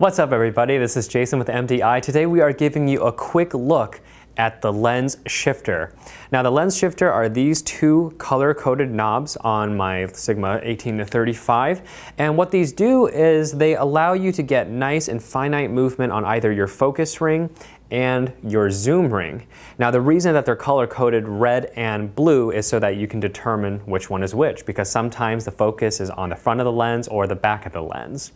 What's up everybody, this is Jason with MDI. Today we are giving you a quick look at the LensShifter. Now the LensShifter are these two color-coded knobs on my Sigma 18-35, and what these do is they allow you to get nice and finite movement on either your focus ring and your zoom ring. Now the reason that they're color-coded red and blue is so that you can determine which one is which, because sometimes the focus is on the front of the lens or the back of the lens.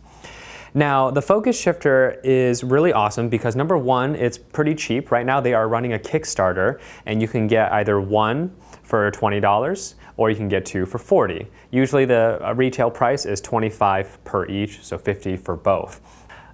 Now, the FocusShifter is really awesome because number one, it's pretty cheap. Right now they are running a Kickstarter and you can get either one for $20 or you can get two for $40. Usually the retail price is $25 per each, so $50 for both.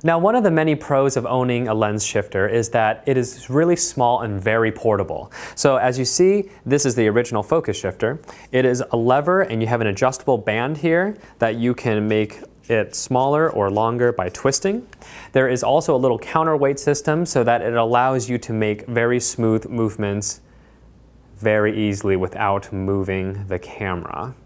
Now, one of the many pros of owning a LensShifter is that it is really small and very portable. So as you see, this is the original FocusShifter. It is a lever and you have an adjustable band here that you can make it smaller or longer by twisting. There is also a little counterweight system so that it allows you to make very smooth movements very easily without moving the camera.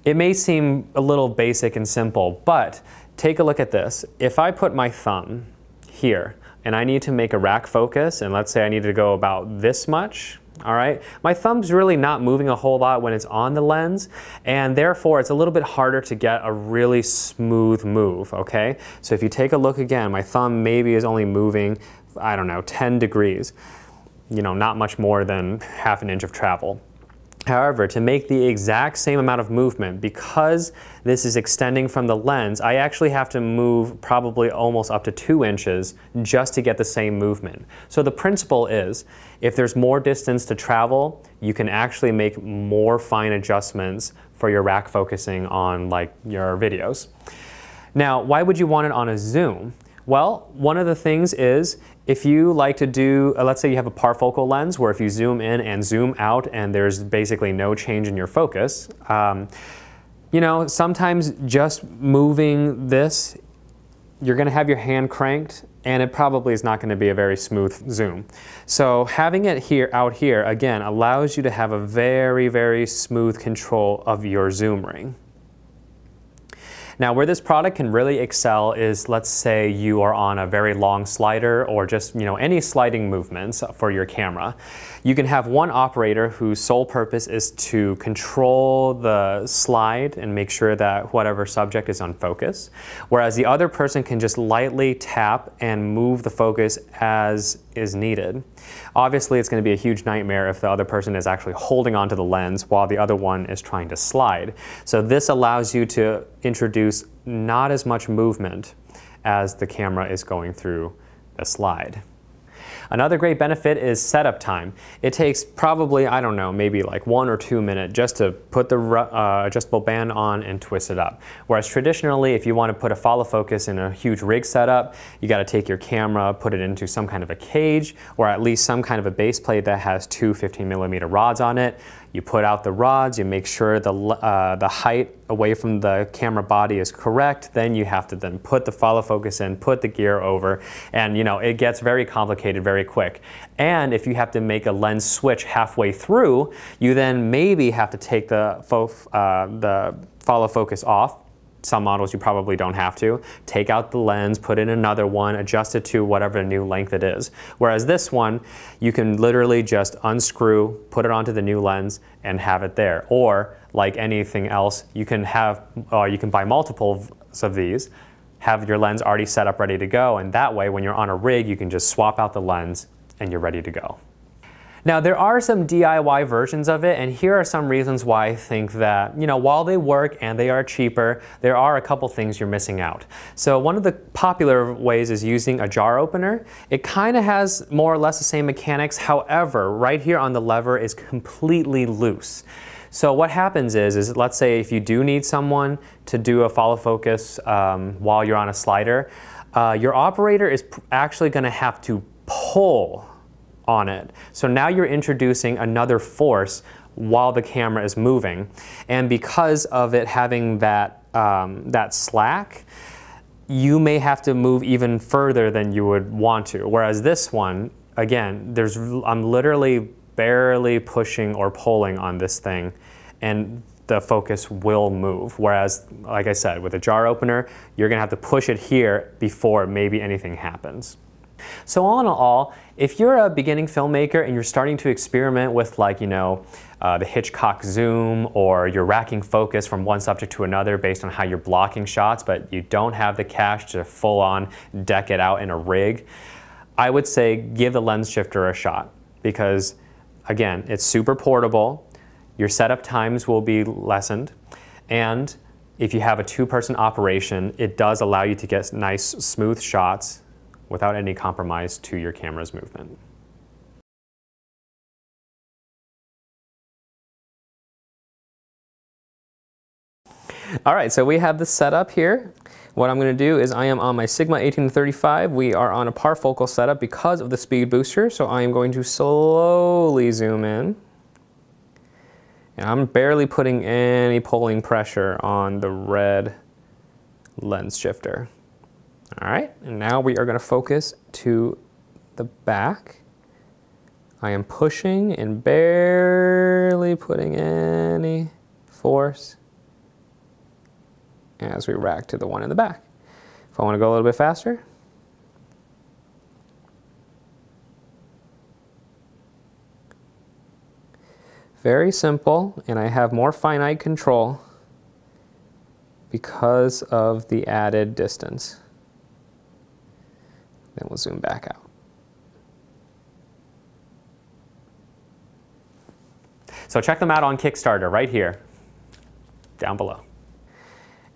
It may seem a little basic and simple, but take a look at this. If I put my thumb here and I need to make a rack focus, and let's say I need to go about this much, all right, my thumb's really not moving a whole lot when it's on the lens, and therefore it's a little bit harder to get a really smooth move, okay? So if you take a look again, my thumb maybe is only moving, I don't know, 10 degrees, not much more than half an inch of travel. However, to make the exact same amount of movement, because this is extending from the lens, I actually have to move probably almost up to 2 inches just to get the same movement. So the principle is, if there's more distance to travel, you can actually make more fine adjustments for your rack focusing on your videos. Now, why would you want it on a zoom? Well, one of the things is, if you like to do, let's say you have a parfocal lens where if you zoom in and zoom out and there's basically no change in your focus, sometimes just moving this, you're going to have your hand cranked and it probably is not going to be a very smooth zoom. So having it out here, again, allows you to have a very, very smooth control of your zoom ring. Now, where this product can really excel is, let's say you are on a very long slider or just any sliding movements for your camera. You can have one operator whose sole purpose is to control the slide and make sure that whatever subject is on focus, whereas the other person can just lightly tap and move the focus as is needed. Obviously, it's going to be a huge nightmare if the other person is actually holding onto the lens while the other one is trying to slide. So this allows you to introduce not as much movement as the camera is going through the slide. Another great benefit is setup time. It takes probably, I don't know, maybe like 1 or 2 minutes just to put the adjustable band on and twist it up. Whereas traditionally, if you want to put a follow focus in a huge rig setup, you got to take your camera, put it into some kind of a cage, or at least some kind of a base plate that has two 15mm rods on it. You put out the rods, you make sure the height away from the camera body is correct, then you have to then put the follow focus in, put the gear over, and it gets very complicated very quick. And if you have to make a lens switch halfway through, you then maybe have to take the follow focus off. Some models you probably don't have to. Take out the lens, put in another one, adjust it to whatever new length it is. Whereas this one, you can literally just unscrew, put it onto the new lens, and have it there. Or, like anything else, you can buy multiples of these, have your lens already set up ready to go, and that way when you're on a rig, you can just swap out the lens and you're ready to go. Now, there are some DIY versions of it, and here are some reasons why I think that, while they work and they are cheaper, there are a couple things you're missing out. So one of the popular ways is using a jar opener. It kind of has more or less the same mechanics. However, right here on the lever is completely loose. So what happens is let's say if you do need someone to do a follow focus while you're on a slider, your operator is actually going to have to pull on it. So now you're introducing another force while the camera is moving, and because of it having that slack, you may have to move even further than you would want to. Whereas this one, again, I'm literally barely pushing or pulling on this thing, and the focus will move. Whereas, like I said, with a jar opener, you're gonna have to push it here before maybe anything happens. So all in all, if you're a beginning filmmaker and you're starting to experiment with, like, you know, the Hitchcock zoom, or you're racking focus from one subject to another based on how you're blocking shots, but you don't have the cash to full on deck it out in a rig, I would say give the LensShifter a shot, because again, it's super portable, your setup times will be lessened, and if you have a two-person operation, it does allow you to get nice smooth shots without any compromise to your camera's movement. All right, so we have the setup here. What I'm going to do is I am on my Sigma 18-35. We are on a parfocal setup because of the speed booster, so I am going to slowly zoom in. And I'm barely putting any pulling pressure on the red lens shifter. All right, and now we are going to focus to the back. I am pushing and barely putting any force as we rack to the one in the back. If I want to go a little bit faster, very simple, and I have more finite control because of the added distance. Then we'll zoom back out. So check them out on Kickstarter right here, down below.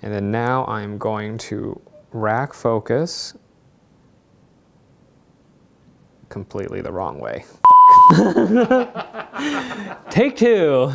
And then now I'm going to rack focus completely the wrong way. Take two.